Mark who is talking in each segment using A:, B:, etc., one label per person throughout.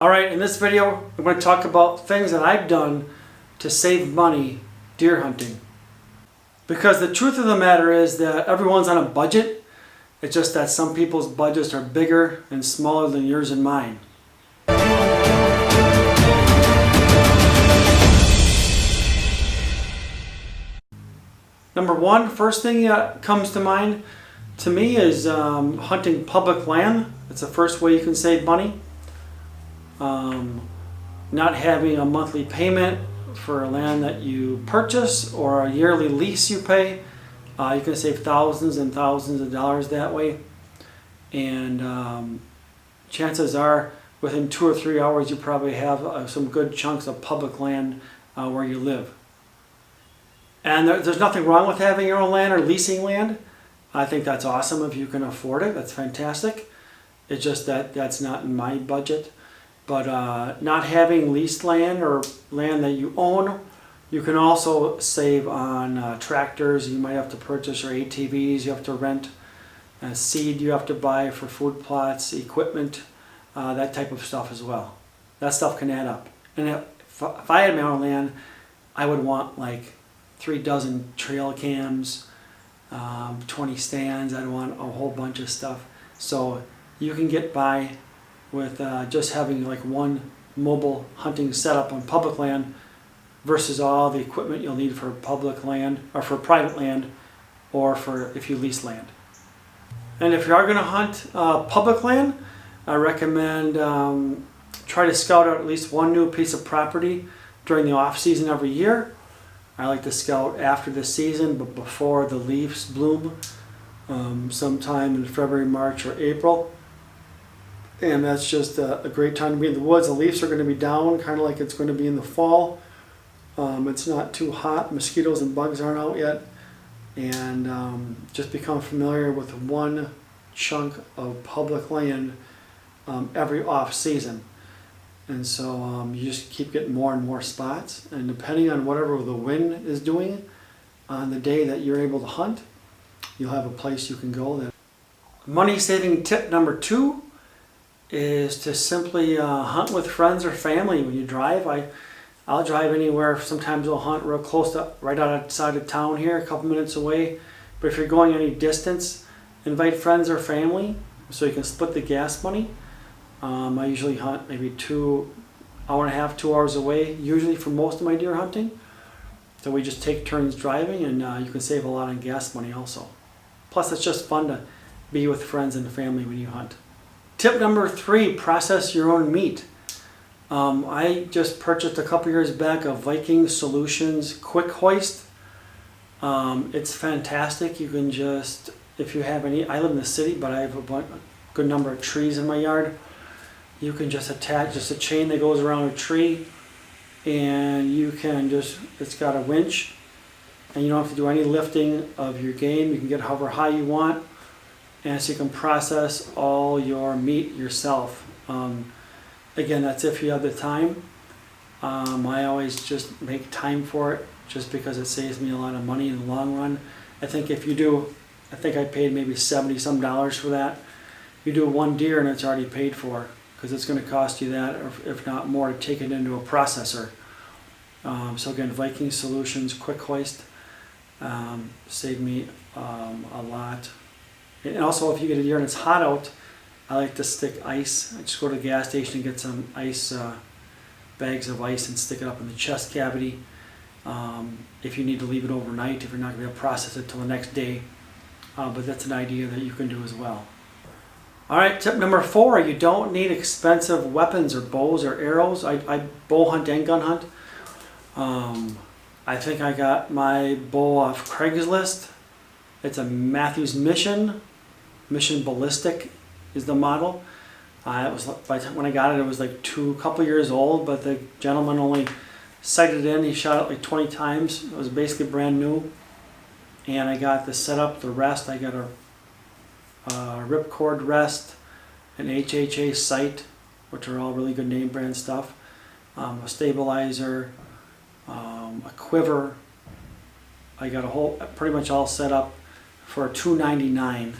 A: Alright, in this video I'm going to talk about things that I've done to save money deer hunting. Because the truth of the matter is that everyone's on a budget. It's just that some people's budgets are bigger and smaller than yours and mine. Number one, first thing that comes to mind to me is hunting public land. It's the first way you can save money. Not having a monthly payment for land that you purchase or a yearly lease you pay. You can save thousands and thousands of dollars that way. And chances are within 2 or 3 hours you probably have some good chunks of public land where you live. And there's nothing wrong with having your own land or leasing land. I think that's awesome if you can afford it. That's fantastic. It's just that that's not in my budget. But not having leased land or land that you own, you can also save on tractors you might have to purchase, or ATVs you have to rent, seed you have to buy for food plots, equipment, that type of stuff as well. That stuff can add up. And if I had my own land, I would want like 3 dozen trail cams, 20 stands. I'd want a whole bunch of stuff. So you can get by with just having like one mobile hunting setup on public land versus all the equipment you'll need for public land or for private land or for if you lease land. And if you are going to hunt public land, I recommend try to scout out at least one new piece of property during the off season every year. I like to scout after the season but before the leaves bloom, sometime in February, March, or April. And that's just a great time to be in the woods. The leaves are going to be down, kind of like it's going to be in the fall. It's not too hot. Mosquitoes and bugs aren't out yet. And just become familiar with one chunk of public land every off season. And so you just keep getting more and more spots. And depending on whatever the wind is doing on the day that you're able to hunt, you'll have a place you can go. Money saving tip number 2 is to simply hunt with friends or family when you drive. I'll drive anywhere. Sometimes I'll hunt real close to right outside of town here, a couple minutes away. But if you're going any distance, invite friends or family so you can split the gas money. I usually hunt maybe 2 hours, 2 hours away, usually for most of my deer hunting. So we just take turns driving, and you can save a lot on gas money also. Plus, it's just fun to be with friends and family when you hunt. Tip number 3, process your own meat. I just purchased a couple years back a Viking Solutions Quick Hoist. It's fantastic. You can just, if you have any, I live in the city, but I have a good number of trees in my yard. You can just attach just a chain that goes around a tree, and you can just, it's got a winch, and you don't have to do any lifting of your game. You can get however high you want. And so you can process all your meat yourself. Again, that's if you have the time. I always just make time for it just because it saves me a lot of money in the long run. I think if you do, I think I paid maybe $70 some for that. You do one deer and it's already paid for because it's going to cost you that, or if not more, to take it into a processor. So again, Viking Solutions Quick Hoist saved me a lot. And also, if you get a deer and it's hot out, I like to stick ice. I just go to the gas station and get some ice, bags of ice, and stick it up in the chest cavity. If you need to leave it overnight, if you're not going to be able to process it till the next day. But that's an idea that you can do as well. Alright, tip number 4, you don't need expensive weapons or bows or arrows. I bow hunt and gun hunt. I think I got my bow off Craigslist. It's a Mathews Mission Ballistic is the model. It was when I got it, it was like a couple years old, but the gentleman only sighted it in. He shot it like 20 times. It was basically brand new. And I got the setup, the rest. I got a ripcord rest, an HHA sight, which are all really good name brand stuff, a stabilizer, a quiver. I got pretty much all set up for $299.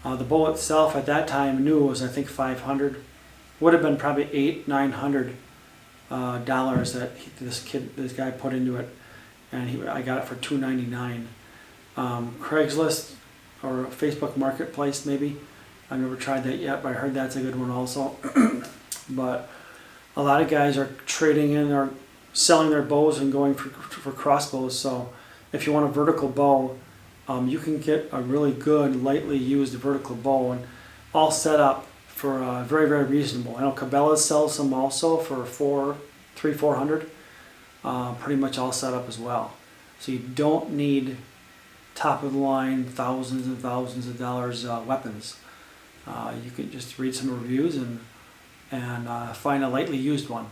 A: The bow itself at that time new was I think $500. would have been probably $800-900 that this guy put into it, and I got it for $299. Craigslist or Facebook Marketplace maybe. I've never tried that yet, but I heard that's a good one also. But a lot of guys are trading in or selling their bows and going for crossbows. So if you want a vertical bow, you can get a really good lightly used vertical bow, and all set up for very, very reasonable. I know Cabela's sells some also for $400. Pretty much all set up as well. So you don't need top of the line thousands and thousands of dollars weapons. You can just read some reviews and find a lightly used one.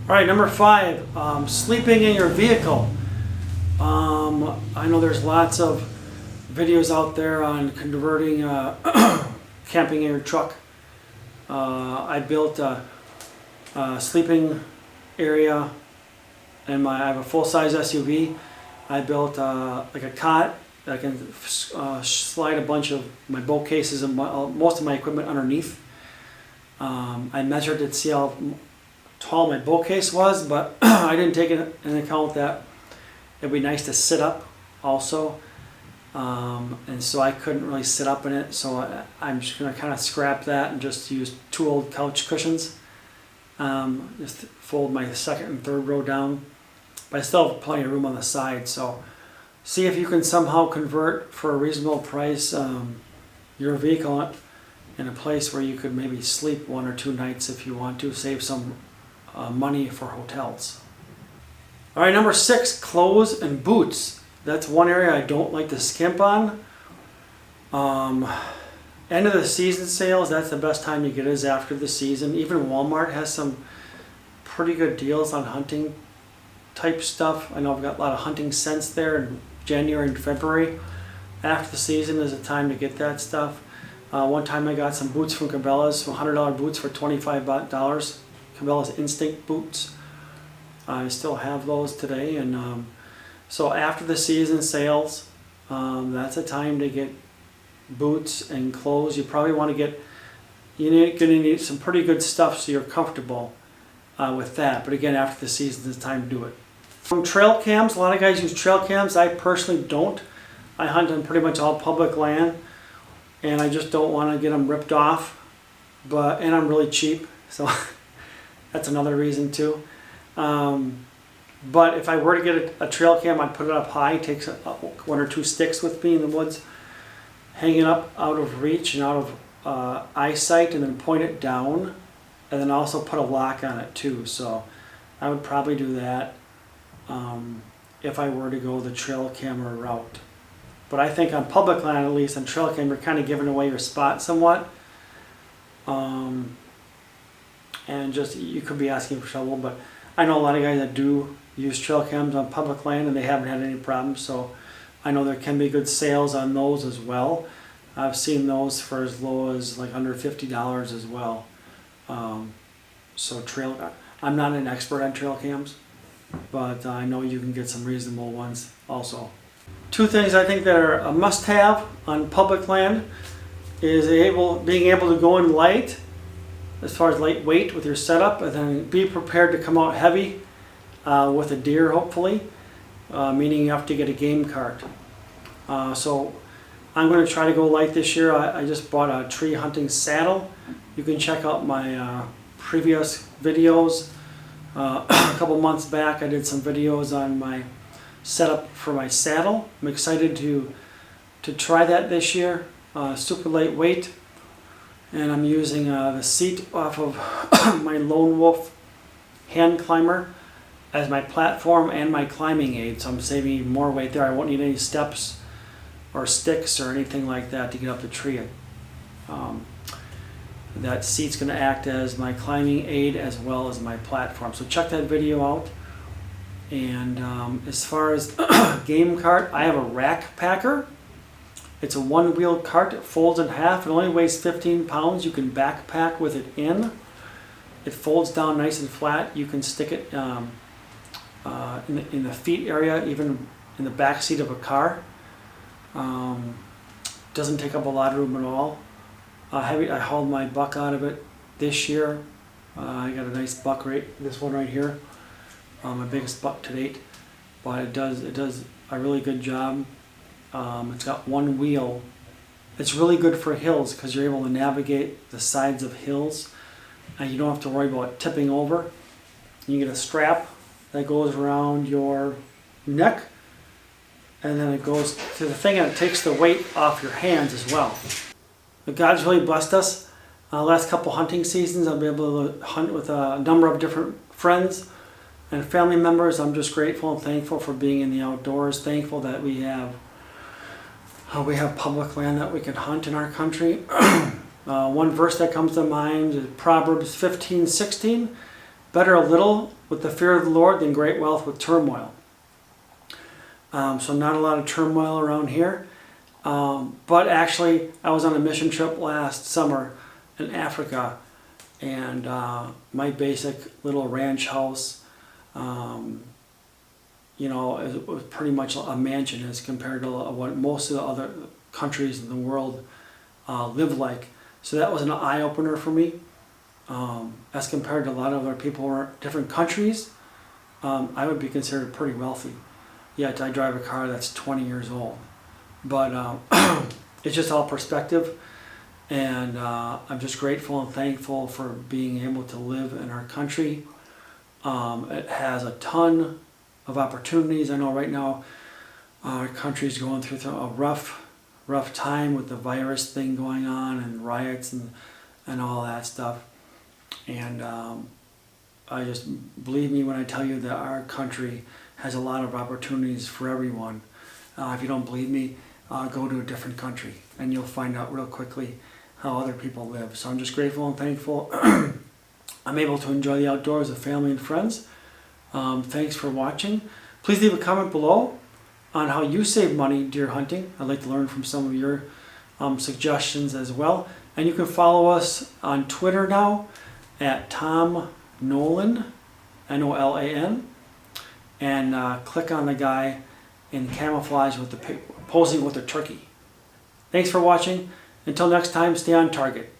A: All right, number 5, sleeping in your vehicle. I know there's lots of videos out there on converting camping in your truck. I built a sleeping area in I have a full-size SUV. I built like a cot that I can slide a bunch of my boat cases and most of my equipment underneath. I measured it to see how tall my boat case was, but I didn't take into account that it'd be nice to sit up also. And so I couldn't really sit up in it, so I'm just going to kind of scrap that and just use 2 old couch cushions. Just fold my second and third row down, but I still have plenty of room on the side. So see if you can somehow convert for a reasonable price your vehicle in a place where you could maybe sleep 1 or 2 nights if you want to, save some money for hotels. All right, number 6, clothes and boots. That's one area I don't like to skimp on. End of the season sales, that's the best time you get is after the season. Even Walmart has some pretty good deals on hunting type stuff. I know I've got a lot of hunting scents there in January and February. After the season is a time to get that stuff. One time I got some boots from Cabela's, $100 boots for $25. Cabela's Instinct boots. I still have those today, and so after the season sales, that's a time to get boots and clothes. You probably want to get, you're going to need some pretty good stuff so you're comfortable with that. But again, after the season, it's time to do it. Trail cams, a lot of guys use trail cams. I personally don't. I hunt on pretty much all public land, and I just don't want to get them ripped off. And I'm really cheap, so that's another reason too. But if I were to get a trail cam, I'd put it up high, take 1 or 2 sticks with me in the woods, hang it up out of reach and out of eyesight, and then point it down, and then also put a lock on it too. So I would probably do that if I were to go the trail camera route. But I think on public land, at least on trail cam, you're kind of giving away your spot somewhat. And just, you could be asking for trouble, but I know a lot of guys that do use trail cams on public land and they haven't had any problems, so I know there can be good sales on those as well. I've seen those for as low as like under $50 as well. So I'm not an expert on trail cams, but I know you can get some reasonable ones also. 2 things I think that are a must-have on public land is being able to go in light, as far as lightweight with your setup, and then be prepared to come out heavy with a deer, hopefully, meaning you have to get a game cart. So I'm going to try to go light this year. I just bought a tree hunting saddle. You can check out my previous videos. A couple months back I did some videos on my setup for my saddle. I'm excited to try that this year. Super lightweight. And I'm using the seat off of my Lone Wolf hand climber as my platform and my climbing aid, so I'm saving more weight there. I won't need any steps or sticks or anything like that to get up the tree. That seat's going to act as my climbing aid as well as my platform. So check that video out. And as far as game cart, I have a rack packer. It's a 1-wheel cart. It folds in half. It only weighs 15 pounds. You can backpack with it in. It folds down nice and flat. You can stick it in the feet area, even in the back seat of a car. Doesn't take up a lot of room at all. I hauled my buck out of it this year I got a nice buck this one right here, my biggest buck to date, but it does a really good job. It's got one wheel. It's really good for hills because you're able to navigate the sides of hills and you don't have to worry about tipping over. You get a strap that goes around your neck, and then it goes to the thing and it takes the weight off your hands as well. But God's really blessed us. Last couple hunting seasons I've been able to hunt with a number of different friends and family members. I'm just grateful and thankful for being in the outdoors, thankful that we have public land that we can hunt in our country. One verse that comes to mind is Proverbs 15:16. Better a little with the fear of the Lord than great wealth with turmoil. So not a lot of turmoil around here. But actually, I was on a mission trip last summer in Africa, and my basic little ranch house, it was pretty much a mansion as compared to what most of the other countries in the world live like. So that was an eye-opener for me. As compared to a lot of other people in different countries, I would be considered pretty wealthy. Yet I drive a car that's 20 years old. But it's just all perspective. And I'm just grateful and thankful for being able to live in our country. It has a ton of opportunities. I know right now our country is going through a rough time with the virus thing going on and riots and all that stuff. And I just believe me when I tell you that our country has a lot of opportunities for everyone. If you don't believe me, go to a different country and you'll find out real quickly how other people live. So I'm just grateful and thankful I'm able to enjoy the outdoors with family and friends. Thanks for watching. Please leave a comment below on how you save money deer hunting. I'd like to learn from some of your suggestions as well. And you can follow us on Twitter now at Tom Nolan, Nolan, and click on the guy in camouflage with posing with the turkey. Thanks for watching. Until next time, stay on target.